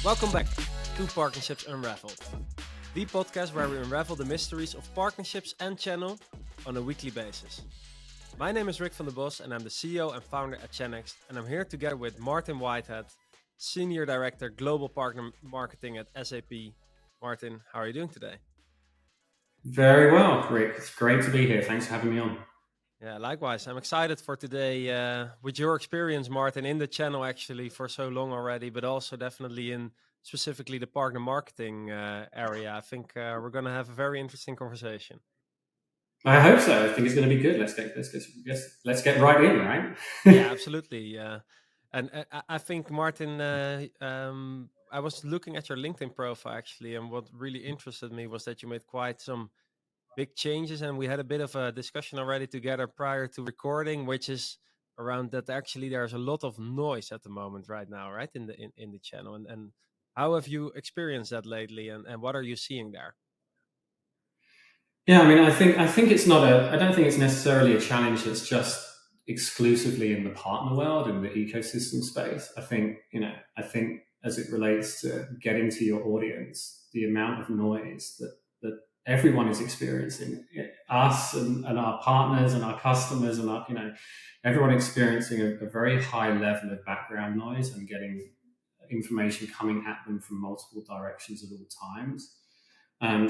Welcome back to Partnerships Unraveled, the podcast where we unravel the mysteries of partnerships and channel on a weekly basis. My name is Rick van der Bos and I'm the CEO and founder at Chenext, and I'm here together with Martin Whitehead, Senior Director Global Partner Marketing at SAP. Martin, how are you doing today? Very well, Rick. It's great to be here. Thanks for having me on. Yeah, likewise. I'm excited for today with your experience, Martin, in the channel actually for so long already, but also definitely in specifically the partner marketing area. I think we're going to have a very interesting conversation. I hope so. I think it's going to be good. Let's get right in, right? Yeah, absolutely. And I think, Martin, I was looking at your LinkedIn profile actually, and what really interested me was that you made quite some big changes, and we had a bit of a discussion already together prior to recording, which is around that actually there's a lot of noise at the moment right now, right, in the channel. And how have you experienced that lately, and what are you seeing there? Yeah, I mean, I think it's not a. I don't think it's necessarily a challenge that's just exclusively in the partner world in the ecosystem space. I think as it relates to getting to your audience, the amount of noise that everyone is experiencing, us and our partners and our customers and everyone experiencing a very high level of background noise and getting information coming at them from multiple directions at all times.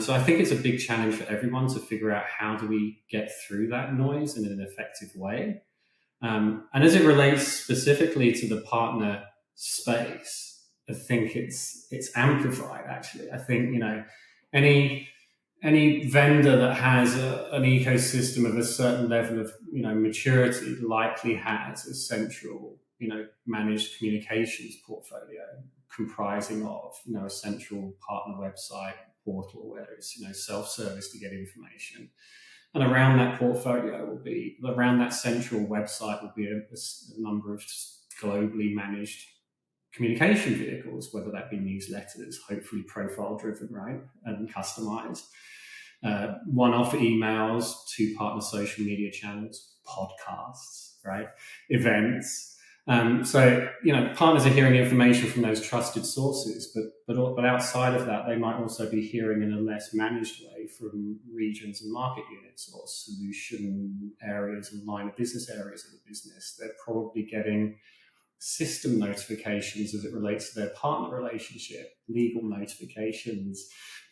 So I think it's a big challenge for everyone to figure out how do we get through that noise in an effective way. And as it relates specifically to the partner space, I think it's amplified. Actually, I think any vendor that has an ecosystem of a certain level of maturity likely has a central managed communications portfolio comprising of a central partner website portal where it's self-service to get information, and around that portfolio will be around that central website will be a number of globally managed communication vehicles, whether that be newsletters, hopefully profile driven, right, and customized, one-off emails, to partner social media channels, podcasts, right, events. So partners are hearing information from those trusted sources, but outside of that, they might also be hearing in a less managed way from regions and market units or solution areas and line of business areas of the business. They're probably getting system notifications as it relates to their partner relationship, legal notifications,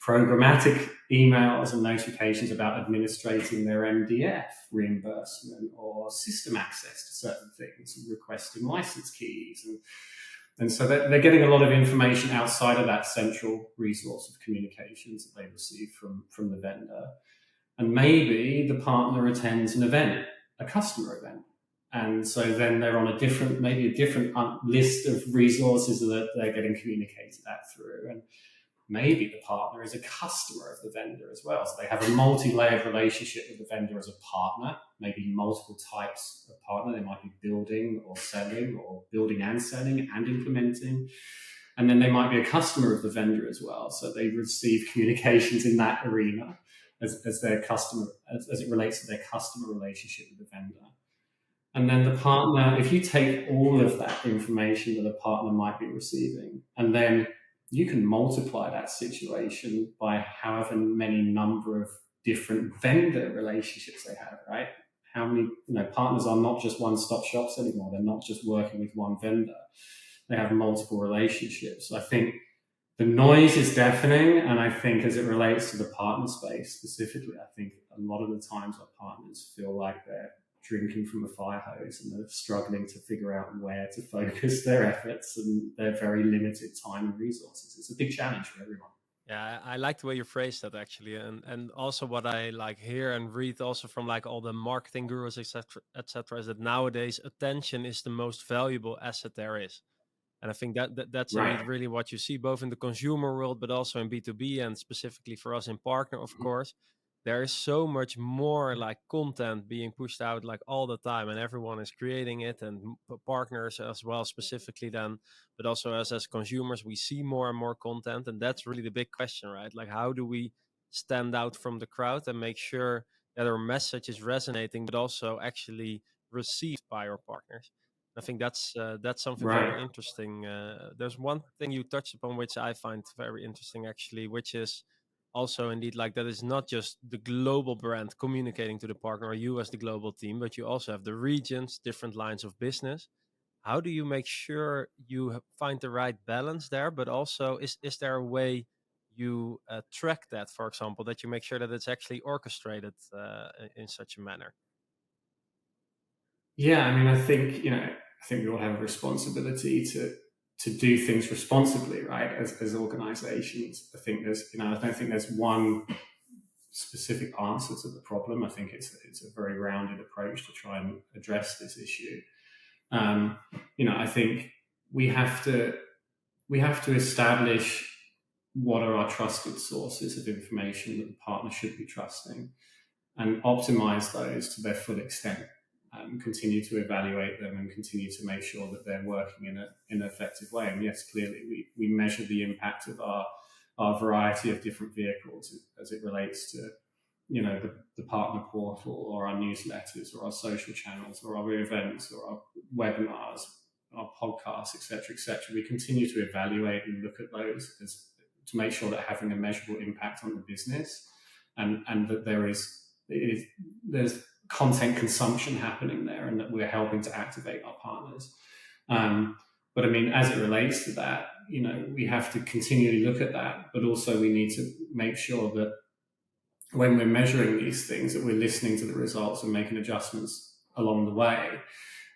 programmatic emails and notifications about administrating their MDF reimbursement or system access to certain things and requesting license keys. And so they're getting a lot of information outside of that central resource of communications that they receive from the vendor. And maybe the partner attends an event, a customer event. And so then they're on maybe a different list of resources that they're getting communicated at through. And maybe the partner is a customer of the vendor as well. So they have a multi-layered relationship with the vendor as a partner, maybe multiple types of partner. They might be building or selling, or building and selling and implementing. And then they might be a customer of the vendor as well. So they receive communications in that arena as their customer, as it relates to their customer relationship with the vendor. And then the partner, if you take all of that information that a partner might be receiving, and then you can multiply that situation by however many number of different vendor relationships they have, right? How many partners are not just one-stop shops anymore. They're not just working with one vendor. They have multiple relationships. So I think the noise is deafening, and I think as it relates to the partner space specifically, I think a lot of the times our partners feel like they're drinking from a fire hose and they're struggling to figure out where to focus their efforts and their very limited time and resources. It's a big challenge for everyone. Yeah, I like the way you phrased that actually, and also what I like hear and read also from like all the marketing gurus, etc., is that nowadays attention is the most valuable asset there is. And I think that's indeed Right. really what you see both in the consumer world, but also in B2B, and specifically for us in partner, of course. There is so much more like content being pushed out like all the time, and everyone is creating it, and partners as well specifically then, but also as consumers, we see more and more content. And that's really the big question, right? Like, how do we stand out from the crowd and make sure that our message is resonating, but also actually received by our partners? I think that's something Right. very interesting. There's one thing you touched upon which I find very interesting actually, which is also indeed like that is not just the global brand communicating to the partner or you as the global team, but you also have the regions, different lines of business. How do you make sure you find the right balance there? But also, is there a way you track that, for example, that you make sure that it's actually orchestrated in such a manner? Yeah, I mean, I think we all have a responsibility to do things responsibly, right? As organizations, I think I don't think there's one specific answer to the problem. I think it's a very rounded approach to try and address this issue. Um, I think we have to we have to establish what are our trusted sources of information that the partner should be trusting and optimize those to their full extent. Continue to evaluate them and continue to make sure that they're working in an effective way. And yes, clearly we measure the impact of our variety of different vehicles as it relates to the partner portal or our newsletters or our social channels or our events or our webinars, our podcasts, etc. We continue to evaluate and look at those to make sure that having a measurable impact on the business and that there's content consumption happening there and that we're helping to activate our partners. But I mean, as it relates to that, we have to continually look at that, but also we need to make sure that when we're measuring these things, that we're listening to the results and making adjustments along the way.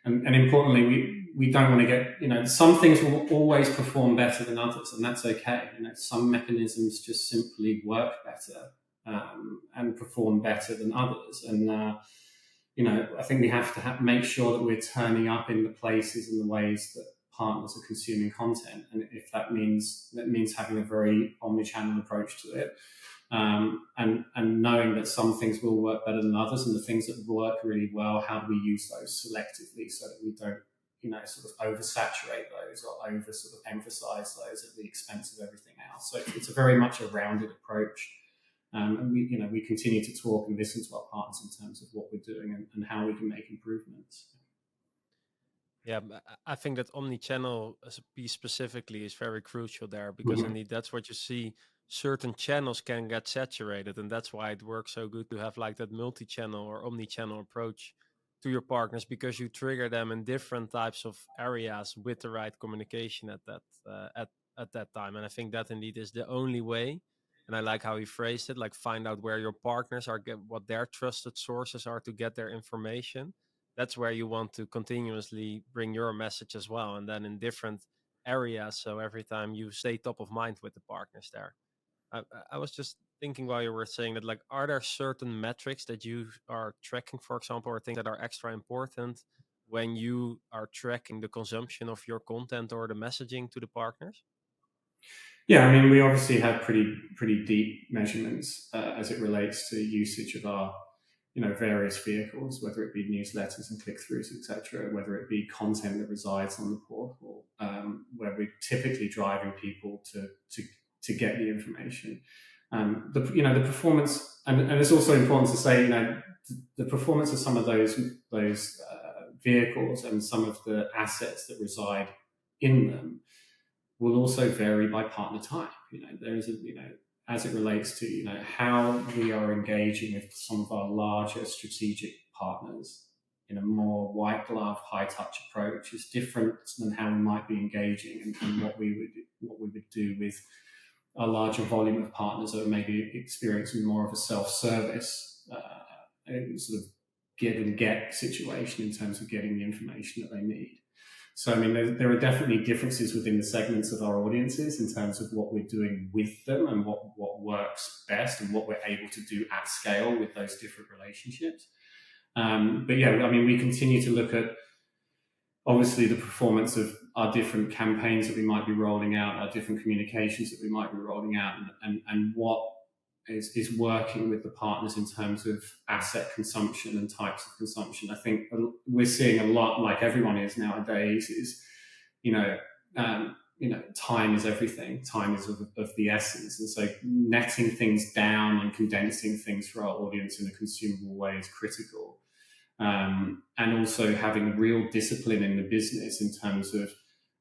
And importantly, we don't want to get, some things will always perform better than others, and that's okay. Some mechanisms just simply work better and perform better than others. And, I think we have to make sure that we're turning up in the places and the ways that partners are consuming content. And if that means having a very omni-channel approach to it, and knowing that some things will work better than others, and the things that work really well, how do we use those selectively so that we don't, sort of oversaturate those or over sort of emphasize those at the expense of everything else. So it's a very much a rounded approach. And we continue to talk and listen to our partners in terms of what we're doing and how we can make improvements. Yeah, I think that omni-channel as a piece specifically is very crucial there because Mm-hmm. indeed that's what you see. Certain channels can get saturated, and that's why it works so good to have like that multi-channel or omni-channel approach to your partners because you trigger them in different types of areas with the right communication at that at that time. And I think that indeed is the only way. And I like how he phrased it, like find out where your partners are, get what their trusted sources are to get their information. That's where you want to continuously bring your message as well, and then in different areas, so every time you stay top of mind with the partners there. I was just thinking while you were saying that, like, are there certain metrics that you are tracking, for example, or things that are extra important when you are tracking the consumption of your content or the messaging to the partners? Yeah, I mean, we obviously have pretty deep measurements as it relates to usage of our various vehicles, whether it be newsletters and click-throughs, etc., whether it be content that resides on the portal, where we're typically driving people to get the information. The performance, and it's also important to say, the performance of some of those vehicles and some of the assets that reside in them will also vary by partner type. There is as it relates to how we are engaging with some of our larger strategic partners in a more white glove, high touch approach is different than how we might be engaging and what we would do with a larger volume of partners that are maybe experiencing more of a self-service sort of give and get situation in terms of getting the information that they need. So, I mean, there are definitely differences within the segments of our audiences in terms of what we're doing with them and what works best and what we're able to do at scale with those different relationships. But yeah, I mean, we continue to look at obviously the performance of our different campaigns that we might be rolling out, our different communications that we might be rolling out, and what is working with the partners in terms of asset consumption and types of consumption. I think we're seeing a lot, like everyone is nowadays, is time is everything. Time is of the essence, and so netting things down and condensing things for our audience in a consumable way is critical. and also having real discipline in the business in terms of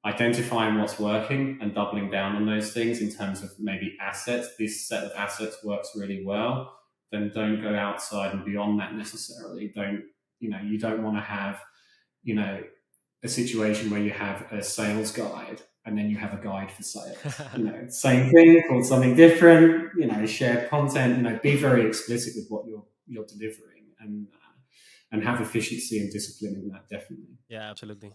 identifying what's working and doubling down on those things in terms of maybe assets. This set of assets works really well, then don't go outside and beyond that necessarily. You don't want to have, a situation where you have a sales guide and then you have a guide for sales. Same thing called something different, shared content, be very explicit with what you're delivering and have efficiency and discipline in that, definitely. Yeah, absolutely.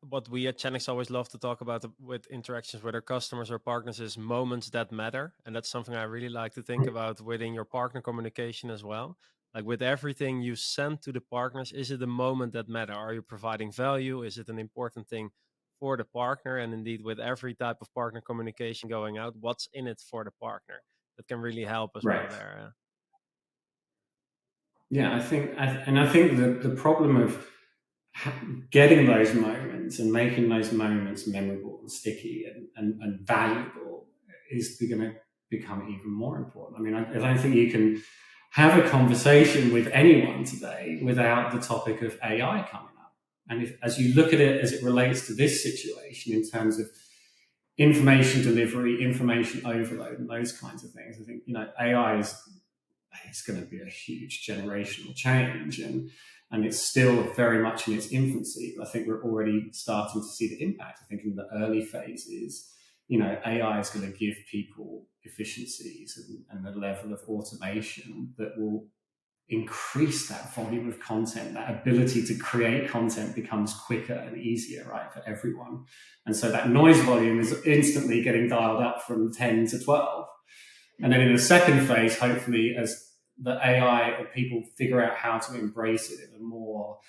What we at Chenix always love to talk about with interactions with our customers or partners is moments that matter. And that's something I really like to think about within your partner communication as well. Like with everything you send to the partners, is it a moment that matter? Are you providing value? Is it an important thing for the partner? And indeed, with every type of partner communication going out, what's in it for the partner? That can really help as well Right. there. Yeah, I think the problem of getting those moments and making those moments memorable and sticky and valuable is going to become even more important. I mean, I don't think you can have a conversation with anyone today without the topic of AI coming up. And as you look at it as it relates to this situation in terms of information delivery, information overload, and those kinds of things, I think AI is going to be a huge generational change, and it's still very much in its infancy. But I think we're already starting to see the impact. I think in the early phases, AI is going to give people efficiencies and a level of automation that will increase that volume of content. That ability to create content becomes quicker and easier, right, for everyone. And so that noise volume is instantly getting dialed up from 10 to 12. And then in the second phase, hopefully, as the AI people figure out how to embrace it in a more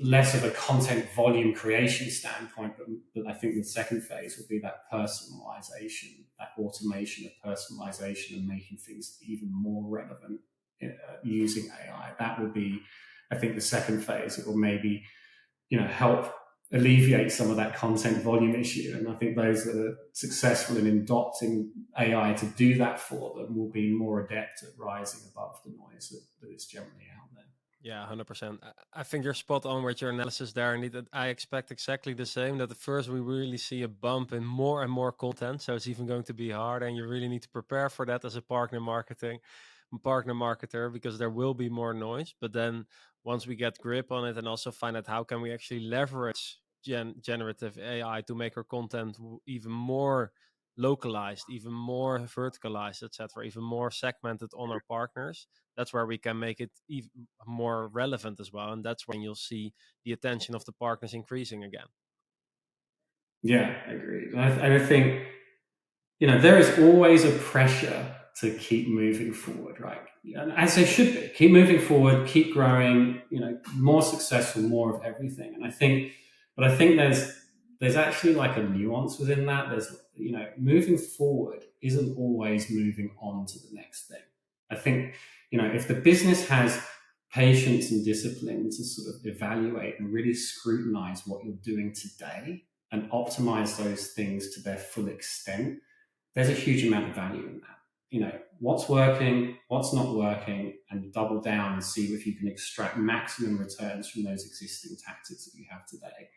less of a content volume creation standpoint, but I think the second phase will be that personalization, that automation of personalization and making things even more relevant using AI. That will be, I think, the second phase. It will maybe, help alleviate some of that content volume issue. And I think those that are successful in adopting AI to do that for them will be more adept at rising above the noise that is generally out there. Yeah, 100%. I think you're spot on with your analysis there. Indeed, that I expect exactly the same. That at first we really see a bump in more and more content, so it's even going to be hard, and you really need to prepare for that as a partner marketer, because there will be more noise. But then once we get grip on it and also find out how can we actually leverage generative AI to make our content even more localized, even more verticalized, etc., even more segmented on our partners, that's where we can make it even more relevant as well. And that's when you'll see the attention of the partners increasing again. Yeah, I agree. And I think, there is always a pressure to keep moving forward, right? And as they should be. Keep moving forward, keep growing, more successful, more of everything. And I think there's actually like a nuance within that. There's, moving forward isn't always moving on to the next thing. I think, if the business has patience and discipline to sort of evaluate and really scrutinize what you're doing today and optimize those things to their full extent, there's a huge amount of value in that. What's working, what's not working, and double down and see if you can extract maximum returns from those existing tactics that you have today.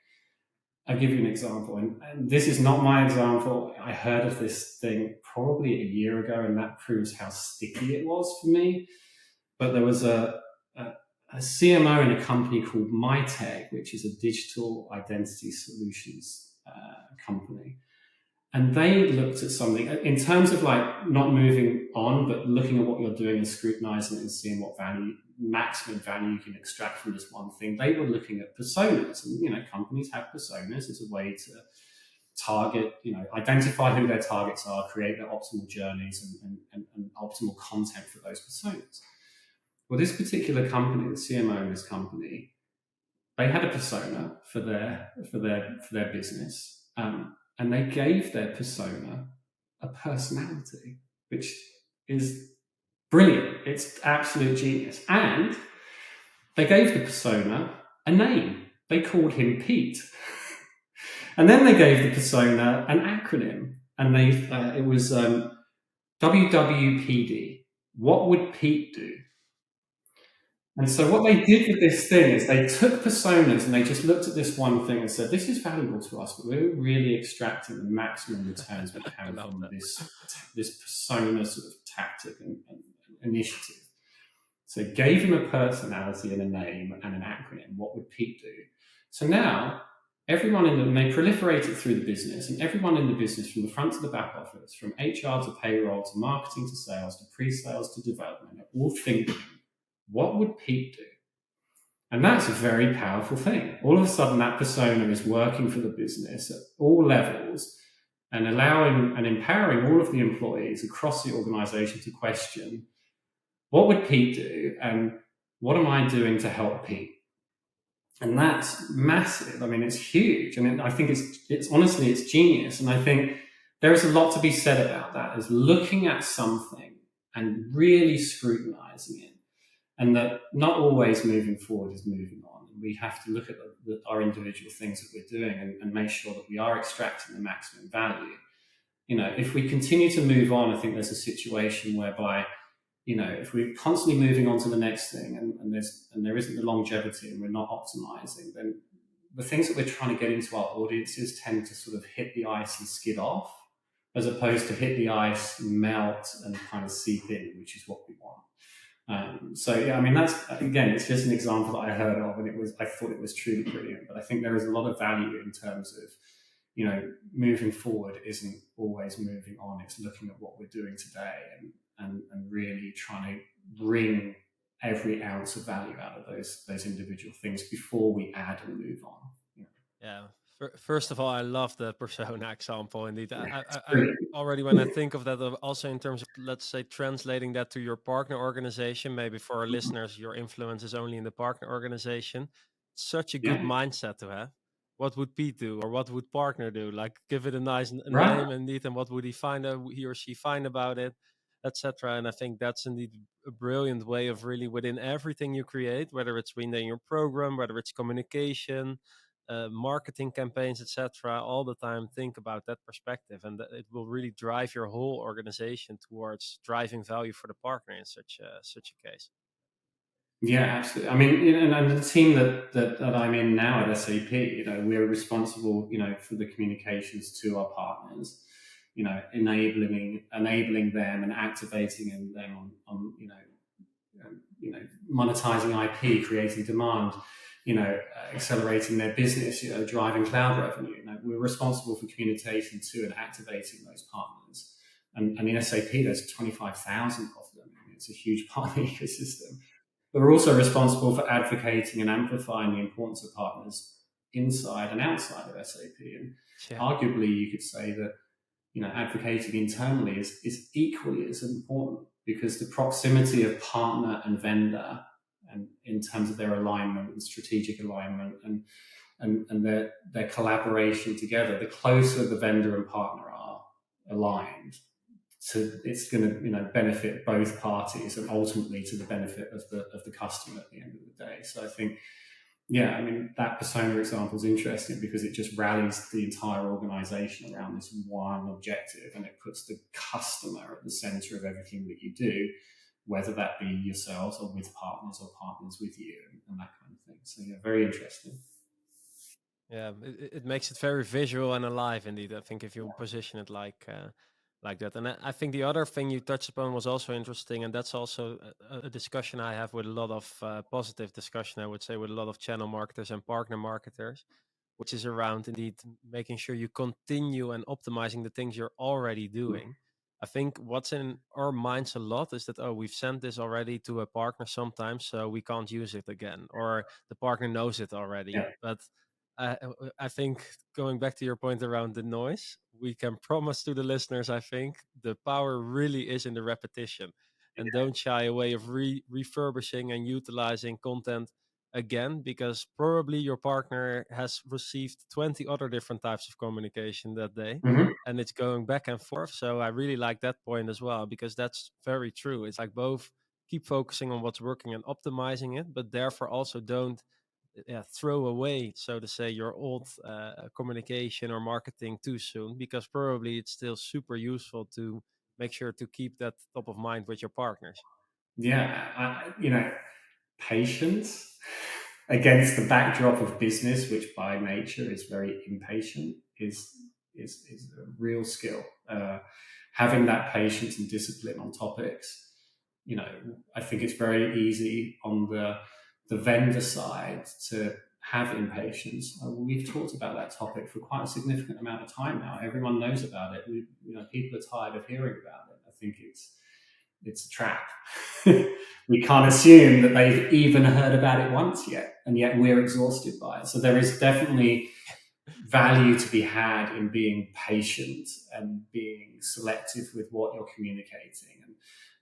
I'll give you an example, and this is not my example. I heard of this thing probably a year ago, and that proves how sticky it was for me. But there was a CMO in a company called Myteg, which is a digital identity solutions company. And they looked at something in terms of like not moving on, but looking at what you're doing and scrutinizing it and seeing what maximum value you can extract from this one thing. They were looking at personas, and companies have personas as a way to target, identify who their targets are, create their optimal journeys and optimal content for those personas. Well, this particular company, the CMO in this company, they had a persona for their business. And they gave their persona a personality, which is brilliant. It's absolute genius. And they gave the persona a name. They called him Pete. And then they gave the persona an acronym. And it was WWPD. What would Pete do? And so what they did with this thing is they took personas and they just looked at this one thing and said, this is valuable to us, but we're really extracting the maximum returns we I can love from that. this persona sort of tactic and initiative. So gave him a personality and a name and an acronym. What would Pete do? So now everyone in the, and they proliferate it through the business, and everyone in the business, from the front to the back office, from HR to payroll to marketing to sales to pre-sales to development, are all thinking, what would Pete do? And that's a very powerful thing. All of a sudden, that persona is working for the business at all levels and allowing and empowering all of the employees across the organization to question, what would Pete do? And what am I doing to help Pete? And that's massive. I mean, it's huge. And I think it's honestly, it's genius. And I think there is a lot to be said about that, is looking at something and really scrutinizing it, and that not always moving forward is moving on. We have to look at our individual things that we're doing and make sure that we are extracting the maximum value. If we continue to move on, I think there's a situation whereby, if we're constantly moving on to the next thing, and there isn't the longevity and we're not optimizing, then the things that we're trying to get into our audiences tend to sort of hit the ice and skid off, as opposed to hit the ice, melt, and kind of seep in, which is what we want. So yeah, I mean, that's, again, it's just an example that I heard of, and I thought it was truly brilliant. But I think there is a lot of value in terms of, moving forward isn't always moving on. It's looking at what we're doing today and really trying to wring every ounce of value out of those individual things before we add and move on. Yeah. First of all, I love the persona example. Indeed, It's I brilliant. already, when I think of that, also in terms of, let's say, translating that to your partner organization. Maybe for our listeners, your influence is only in the partner organization. Such a good Yeah, mindset to have. What would Pete do, or what would partner do? Like, give it a nice right. name, indeed, and what would he or she find about it, etc. And I think that's indeed a brilliant way of really, within everything you create, whether it's within your program, whether it's communication, marketing campaigns, etc., all the time think about that perspective, and that it will really drive your whole organization towards driving value for the partner in such a case. Yeah, absolutely. I mean, and the team that I'm in now at SAP, we're responsible, for the communications to our partners, enabling them and activating them on monetizing IP, creating demand, accelerating their business, driving cloud revenue. We're responsible for communication to and activating those partners. And in SAP, there's 25,000 of them. I mean, it's a huge partner ecosystem. But we're also responsible for advocating and amplifying the importance of partners inside and outside of SAP. And Yeah, arguably, you could say that advocating internally is equally as important, because the proximity of partner and vendor, and in terms of their alignment and strategic alignment and their collaboration together, the closer the vendor and partner are aligned, so it's going to benefit both parties and ultimately to the benefit of the customer at the end of the day. So I think, yeah, I mean, that persona example is interesting because it just rallies the entire organization around this one objective, and it puts the customer at the center of everything that you do, whether that be yourselves or with partners or partners with you, and that kind of thing. So yeah, very interesting. yeah, it makes it very visual and alive. Indeed, I think if you position it like that. And I think the other thing you touched upon was also interesting, and that's also a discussion I have with a lot of positive discussion, I would say, with a lot of channel marketers and partner marketers, which is around indeed making sure you continue and optimizing the things you're already doing. I think what's in our minds a lot is that, oh, we've sent this already to a partner sometimes, so we can't use it again, or the partner knows it already. Yeah. But I think, going back to your point around the noise, we can promise to the listeners, I think the power really is in the repetition, and don't shy away of refurbishing and utilizing content again, because probably your partner has received 20 other different types of communication that day, Mm-hmm. and it's going back and forth. So I really like that point as well, because that's very true. It's like both keep focusing on what's working and optimizing it, but therefore also don't, yeah, throw away, so to say, your old communication or marketing too soon, because probably it's still super useful to make sure to keep that top of mind with your partners. Yeah, patience against the backdrop of business, which by nature is very impatient, is a real skill. Having that patience and discipline on topics, I think it's very easy on the vendor side to have impatience. We've talked about that topic for quite a significant amount of time now. Everyone knows about it. People are tired of hearing about it. I think it's a trap. We can't assume that they've even heard about it once yet, and yet we're exhausted by it. So there is definitely value to be had in being patient and being selective with what you're communicating,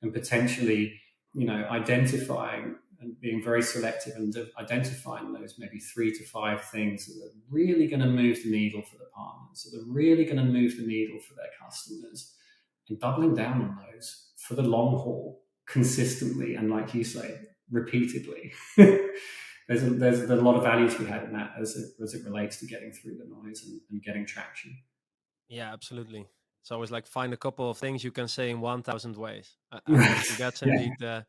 and potentially, identifying and being very selective and identifying those maybe 3 to 5 things that are really going to move the needle for the partners, that are really going to move the needle for their customers, and doubling down on those for the long haul, consistently, and like you say, repeatedly. There's a lot of value to be had in that as it relates to getting through the noise and getting traction. Yeah, absolutely. It's always like find a couple of things you can say in 1,000 ways. I think that's Yeah, indeed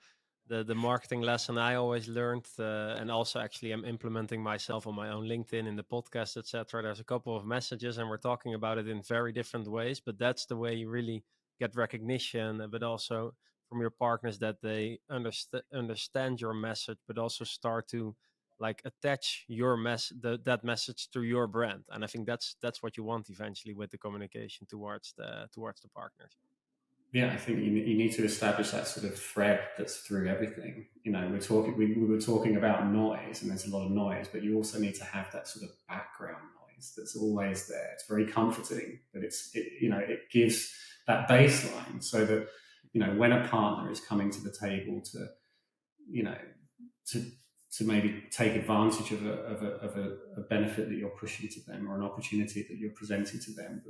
the marketing lesson I always learned, and also actually I'm implementing myself on my own LinkedIn, in the podcast, etc. There's a couple of messages, and we're talking about it in very different ways, but that's the way you really get recognition, but also from your partners that they understand your message, but also start to like attach your that message to your brand. And I think that's what you want eventually with the communication towards the partners. yeah. I think you need to establish that sort of thread that's through everything. We were talking about noise, and there's a lot of noise, but you also need to have that sort of background noise that's always there. It's very comforting, but it gives that baseline so that when a partner is coming to the table to you know to maybe take advantage of a benefit that you're pushing to them, or an opportunity that you're presenting to them.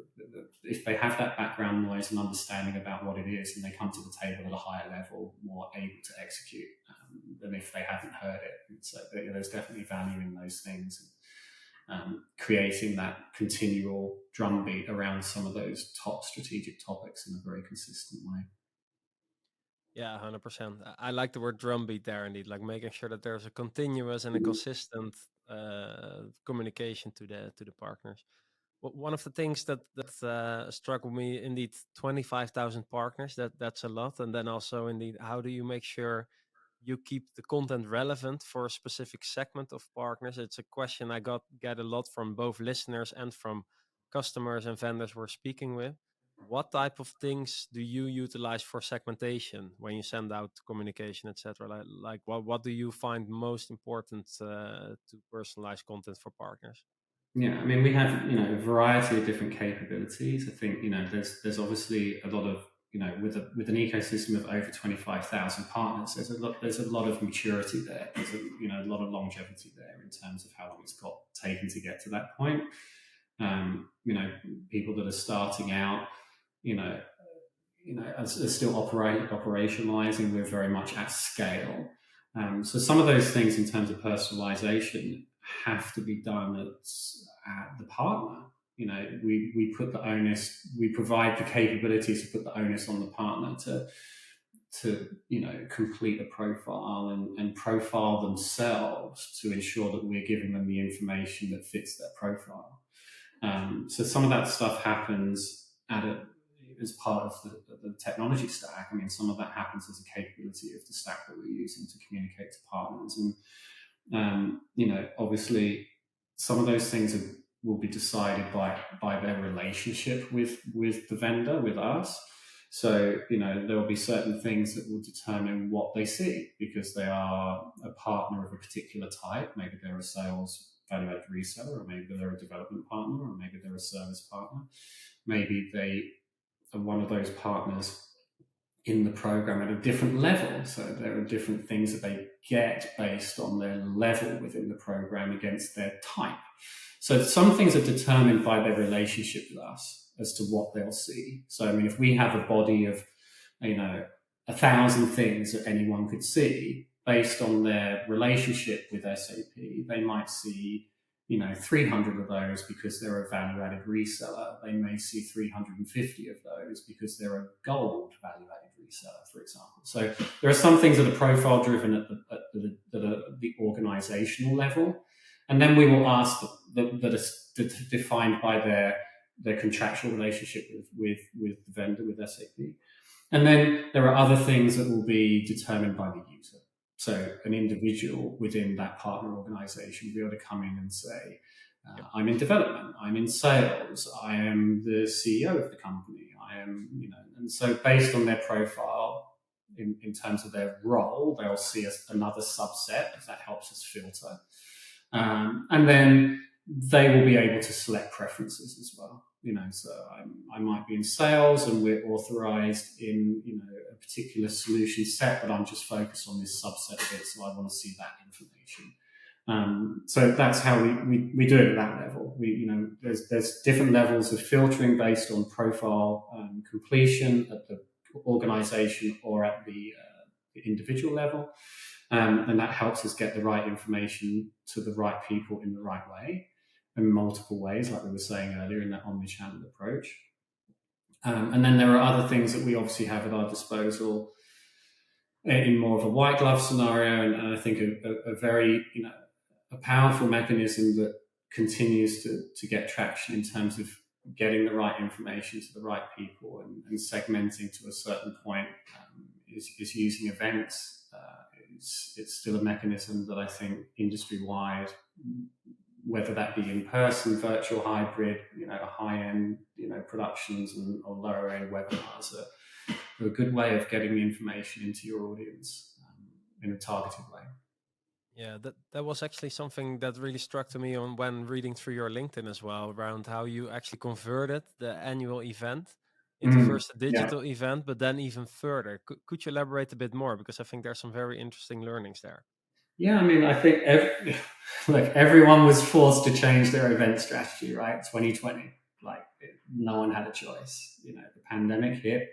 If they have that background noise and understanding about what it is, and they come to the table at a higher level, more able to execute than if they haven't heard it. So there's definitely value in those things. Creating that continual drumbeat around some of those top strategic topics in a very consistent way. Yeah, 100%. I like the word drumbeat there indeed, like making sure that there's a continuous and a consistent communication to the partners. One of the things that struck with me, indeed, 25,000 partners. That's a lot. And then also, indeed, how do you make sure you keep the content relevant for a specific segment of partners? It's a question I get a lot from both listeners and from customers and vendors we're speaking with. What type of things do you utilize for segmentation when you send out communication, etc.? Like what do you find most important to personalize content for partners? Yeah, I mean, we have a variety of different capabilities. I think there's obviously a lot of with an ecosystem of over 25,000 partners. There's a lot of maturity there. There's a lot of longevity there in terms of how long it's got taken to get to that point. People that are starting out, are still operationalizing. We're very much at scale. So some of those things in terms of personalization have to be done at the partner. We put the onus, we provide the capabilities to put the onus on the partner to complete a profile and profile themselves to ensure that we're giving them the information that fits their profile. So some of that stuff happens as part of the technology stack. I mean, some of that happens as a capability of the stack that we're using to communicate to partners. And, obviously, some of those things will be decided by their relationship with the vendor, with us. So, there will be certain things that will determine what they see because they are a partner of a particular type. Maybe they're a sales value-added reseller, or maybe they're a development partner, or maybe they're a service partner. Maybe they are one of those partners in the program at a different level. So there are different things that they get based on their level within the program against their type. So some things are determined by their relationship with us as to what they'll see. So, I mean, if we have a body of, 1,000 things that anyone could see based on their relationship with SAP, they might see 300 of those because they're a value-added reseller. They may see 350 of those because they're a gold value-added reseller, for example. So there are some things that are profile-driven at the organizational level, and then we will ask that are defined by their contractual relationship with the vendor, with SAP. And then there are other things that will be determined by the user. So an individual within that partner organization will be able to come in and say, I'm in development, I'm in sales, I am the CEO of the company, I am, and so based on their profile, in terms of their role, they'll see another subset, because that helps us filter. And then they will be able to select preferences as well. So I might be in sales and we're authorized in, a particular solution set, but I'm just focused on this subset of it. So I want to see that information. So that's how we do it at that level. There's different levels of filtering based on profile completion at the organization or at the individual level. And that helps us get the right information to the right people in the right way, in multiple ways, like we were saying earlier, in that omni-channel approach. And then there are other things that we obviously have at our disposal in more of a white glove scenario, and I think a very, a powerful mechanism that continues to get traction in terms of getting the right information to the right people and segmenting to a certain point is using events. It's still a mechanism that I think industry-wide, whether that be in person, virtual, hybrid, high-end, productions or lower-end webinars, are a good way of getting the information into your audience in a targeted way. Yeah, that was actually something that really struck to me on when reading through your LinkedIn as well, around how you actually converted the annual event into first a digital event, but then even further. Could you elaborate a bit more? Because I think there's some very interesting learnings there. Yeah, I mean, I think everyone was forced to change their event strategy, right? 2020, no one had a choice. The pandemic hit,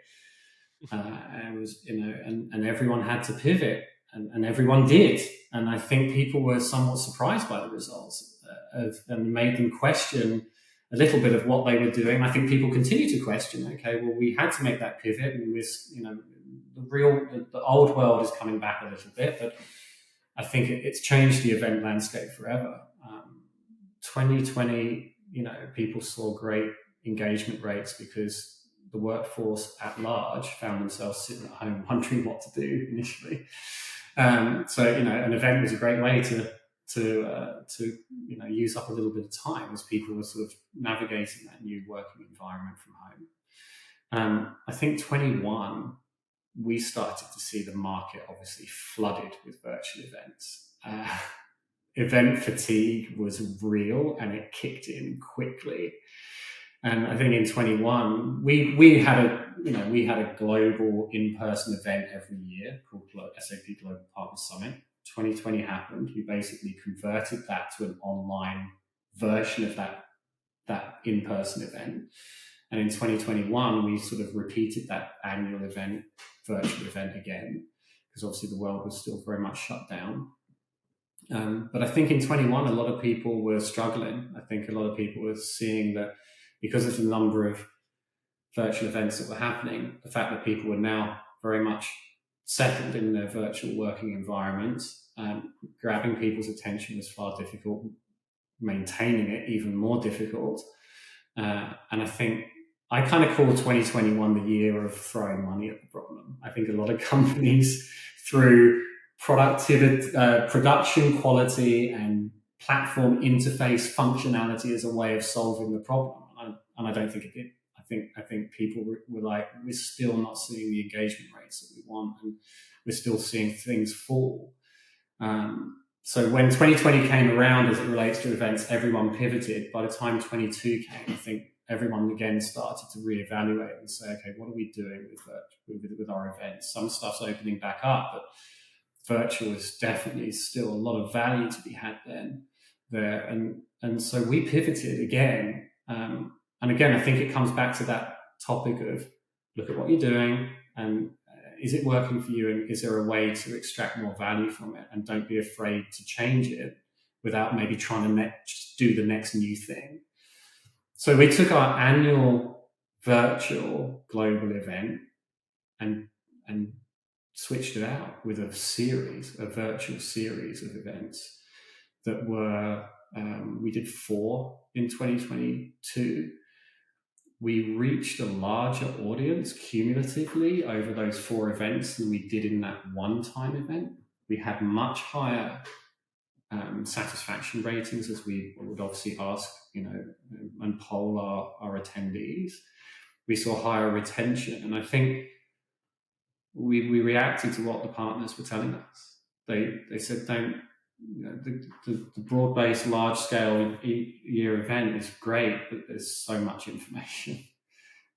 and it was, and everyone had to pivot, and everyone did. And I think people were somewhat surprised by the results and made them question a little bit of what they were doing. I think people continue to question, okay, well, we had to make that pivot, and the old world is coming back a little bit, but I think it's changed the event landscape forever. 2020, people saw great engagement rates because the workforce at large found themselves sitting at home wondering what to do initially. So an event was a great way to use up a little bit of time as people were sort of navigating that new working environment from home. I think 21, we started to see the market obviously flooded with virtual events. Event fatigue was real and it kicked in quickly. And I think in 21, we had a global in-person event every year called SAP Global Partner Summit. 2020 happened. We basically converted that to an online version of that in-person event. And in 2021, we sort of repeated that annual virtual event again, because obviously the world was still very much shut down. But I think in 21, a lot of people were struggling. I think a lot of people were seeing that because of the number of virtual events that were happening, the fact that people were now very much settled in their virtual working environments, grabbing people's attention was far difficult, maintaining it even more difficult. And I think I kind of call 2021 the year of throwing money at the problem. I think a lot of companies, through productivity, production quality, and platform interface functionality as a way of solving the problem, and I don't think it did. I think people were like, we're still not seeing the engagement rates that we want, and we're still seeing things fall. So when 2020 came around, as it relates to events, everyone pivoted. By the time 22 came, I think everyone again started to reevaluate and say, okay, what are we doing with our events? Some stuff's opening back up, but virtual is definitely still a lot of value to be had there. And so we pivoted again. And again, I think it comes back to that topic of look at what you're doing and is it working for you, and is there a way to extract more value from it? And don't be afraid to change it without maybe trying to do the next new thing. So we took our annual virtual global event and switched it out with a virtual series of events that were, we did 4 in 2022. We reached a larger audience cumulatively over those 4 events than we did in that one-time event. We had much higher satisfaction ratings, as we would obviously ask, and poll our attendees. We saw higher retention, and I think we reacted to what the partners were telling us. They said, don't, the broad-based, large-scale year event is great, but there's so much information.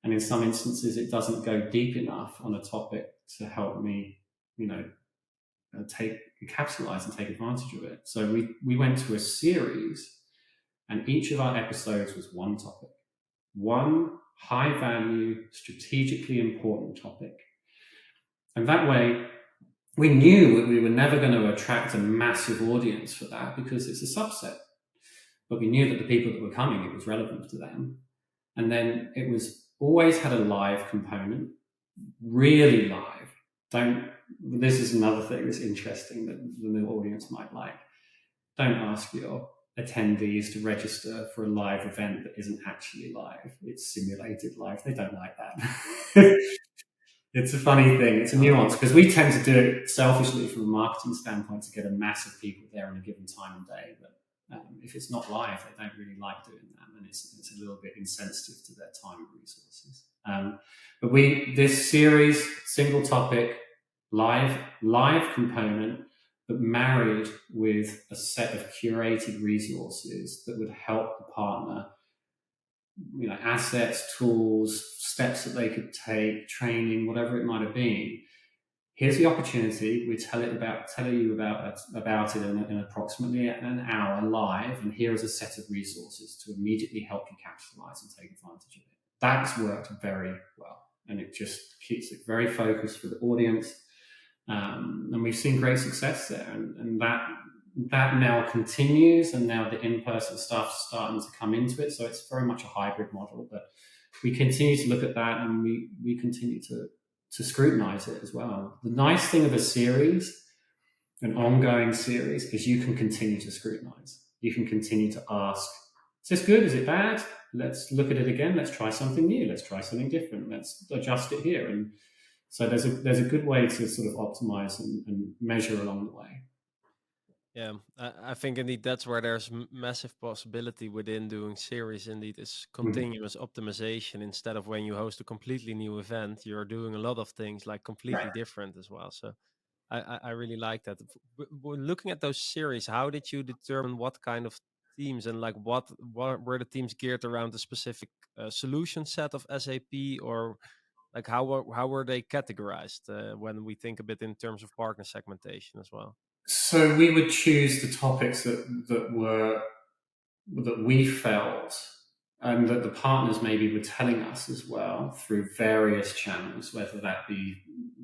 And in some instances, it doesn't go deep enough on a topic to help me, capitalize and take advantage of it. So we went to a series, and each of our episodes was one topic, one high-value, strategically important topic. And that way, we knew that we were never going to attract a massive audience for that because it's a subset. But we knew that the people that were coming, it was relevant to them. And then it was always had a live component, really live. This is another thing that's interesting that the new audience might like. Don't ask your attendees to register for a live event that isn't actually live. It's simulated live. They don't like that. It's a funny thing. It's a nuance because we tend to do it selfishly from a marketing standpoint to get a mass of people there on a given time and day. But if it's not live, they don't really like doing that, and it's a little bit insensitive to their time and resources. But this series, single topic, live component, but married with a set of curated resources that would help the partner, assets, tools, steps that they could take, training, whatever it might have been. Here's the opportunity. We tell you about it in approximately an hour live, and here is a set of resources to immediately help you capitalize and take advantage of it. That's worked very well, and it just keeps it very focused for the audience. And we've seen great success there, and that now continues, and now the in-person stuff's starting to come into it. So it's very much a hybrid model, but we continue to look at that, and we continue to scrutinize it as well. The nice thing of a series, an ongoing series, is you can continue to scrutinize. You can continue to ask, is this good? Is it bad? Let's look at it again. Let's try something new. Let's try something different. Let's adjust it here. And so there's a good way to sort of optimize and measure along the way. Yeah, I think indeed that's where there's massive possibility within doing series. Indeed, is continuous optimization instead of when you host a completely new event, you're doing a lot of things like completely different as well. So I really like that. Looking at those series, how did you determine what kind of teams and like what were the teams geared around a specific solution set of SAP, or like how were they categorized when we think a bit in terms of partner segmentation as well? So we would choose the topics that we felt, and that the partners maybe were telling us as well through various channels, whether that be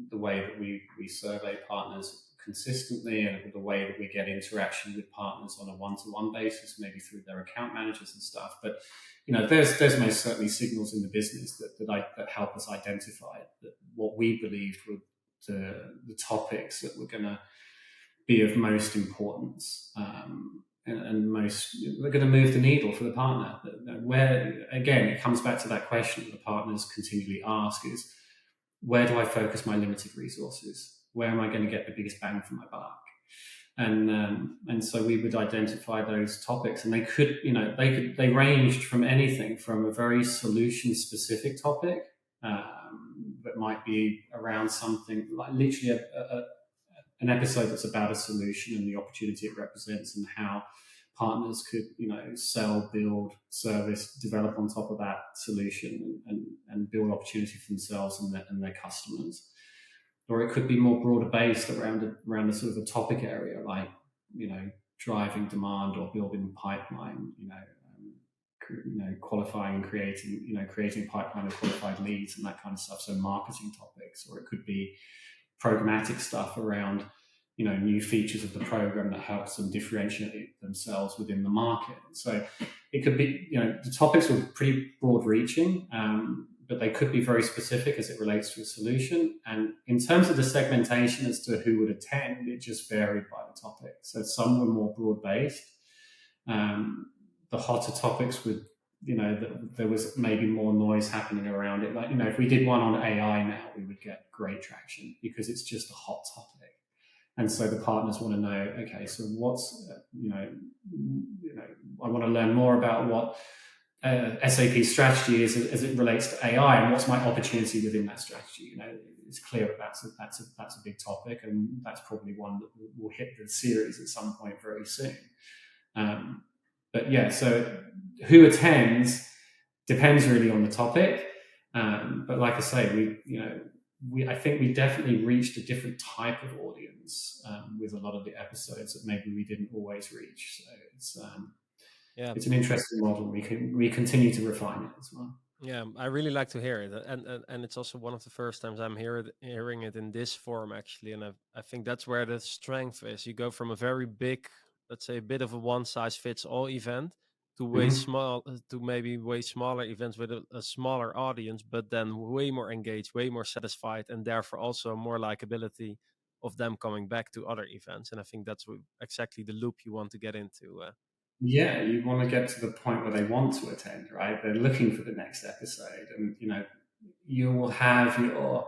the way that we survey partners consistently, and the way that we get interaction with partners on a one-to-one basis, maybe through their account managers and stuff. But there's most certainly signals in the business that help us identify that what we believed were the topics that were going to be of most importance, and most they're going to move the needle for the partner. Where, again, it comes back to that question that the partners continually ask is, where do I focus my limited resources? Where am I going to get the biggest bang for my buck? And so we would identify those topics, and they ranged from anything from a very solution specific topic that might be around something like literally an episode that's about a solution and the opportunity it represents, and how partners could, sell, build, service, develop on top of that solution, and build opportunity for themselves and their customers. Or it could be more broader based around a sort of a topic area, like, driving demand or building pipeline, qualifying and creating pipeline of qualified leads and that kind of stuff. So marketing topics. Or it could be programmatic stuff around new features of the program that helps them differentiate themselves within the market. So it could be, the topics were pretty broad reaching, but they could be very specific as it relates to a solution. And in terms of the segmentation as to who would attend, it just varied by the topic. So some were more broad based. The hotter topics would, there was maybe more noise happening around it. Like, if we did one on AI now, we would get great traction because it's just a hot topic. And so the partners want to know, okay, so what's, I want to learn more about what SAP strategy is as it relates to AI, and what's my opportunity within that strategy. It's clear that that's a big topic, and that's probably one that will hit the series at some point very soon. But yeah, so who attends depends really on the topic. But like I say, I think we definitely reached a different type of audience with a lot of the episodes that maybe we didn't always reach. So it's an interesting model. We continue to refine it as well. Yeah, I really like to hear it, and it's also one of the first times I'm hearing it in this form actually, and I think that's where the strength is. You go from a very big, let's say, a bit of a one size fits all event to maybe way smaller events with a smaller audience, but then way more engaged, way more satisfied, and therefore also more likability of them coming back to other events. And I think that's exactly the loop you want to get into. Yeah, you want to get to the point where they want to attend, right? They're looking for the next episode, and you'll have your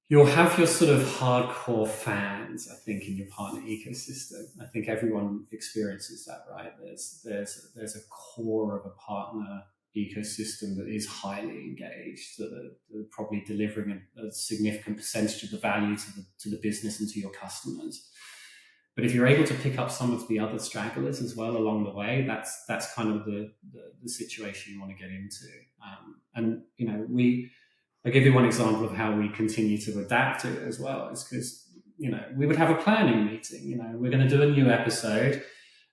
sort of hardcore fans, I think, in your partner ecosystem. I think everyone experiences that, right? There's a core of a partner ecosystem that is highly engaged, that are probably delivering a significant percentage of the value to the business and to your customers. But if you're able to pick up some of the other stragglers as well along the way, that's kind of the situation you want to get into. I'll give you one example of how we continue to adapt to it as well. Is because we would have a planning meeting. We're going to do a new episode.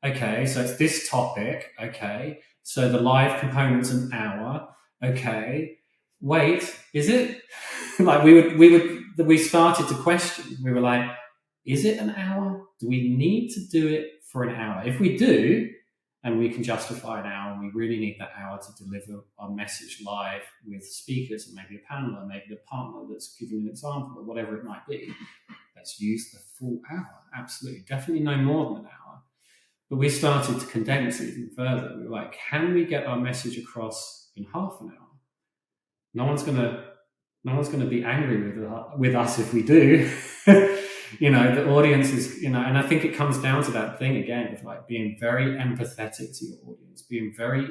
Okay, so it's this topic. Okay, so the live component's an hour. Okay, wait, is it? Like we started to question. We were like, is it an hour? Do we need to do it for an hour? If we do, and we can justify an hour, and we really need that hour to deliver our message live with speakers and maybe a panel and maybe the partner that's giving an example or whatever it might be, let's use the full hour. Absolutely. Definitely no more than an hour. But we started to condense even further. We were like, can we get our message across in half an hour? No one's going to be angry with us if we do. The audience is, and I think it comes down to that thing again of like being very empathetic to your audience, being very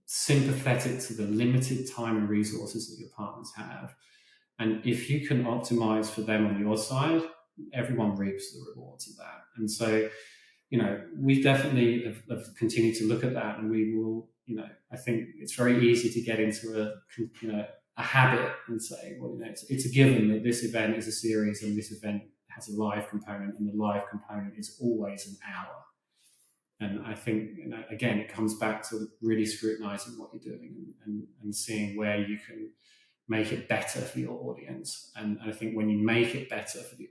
sympathetic to the limited time and resources that your partners have. And if you can optimize for them on your side, everyone reaps the rewards of that. And so, we definitely have continued to look at that, and we will, I think it's very easy to get into a habit and say, well, it's a given that this event is a series and this event has a live component, and the live component is always an hour. And I think, again, it comes back to really scrutinizing what you're doing and seeing where you can make it better for your audience. And I think when you make it better for the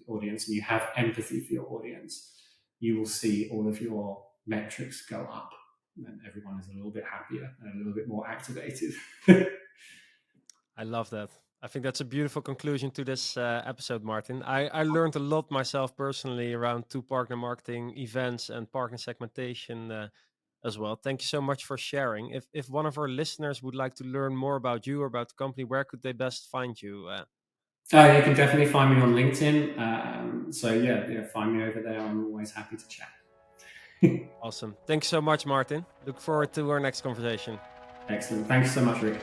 audience and you have empathy for your audience, you will see all of your metrics go up, and everyone is a little bit happier and a little bit more activated. I love that. I think that's a beautiful conclusion to this episode, Martin. I learned a lot myself personally around partner marketing events and partner segmentation as well. Thank you so much for sharing. If one of our listeners would like to learn more about you or about the company, where could they best find you? You can definitely find me on LinkedIn. So yeah, find me over there. I'm always happy to chat. Awesome. Thanks so much, Martin. Look forward to our next conversation. Excellent. Thanks so much, Rick.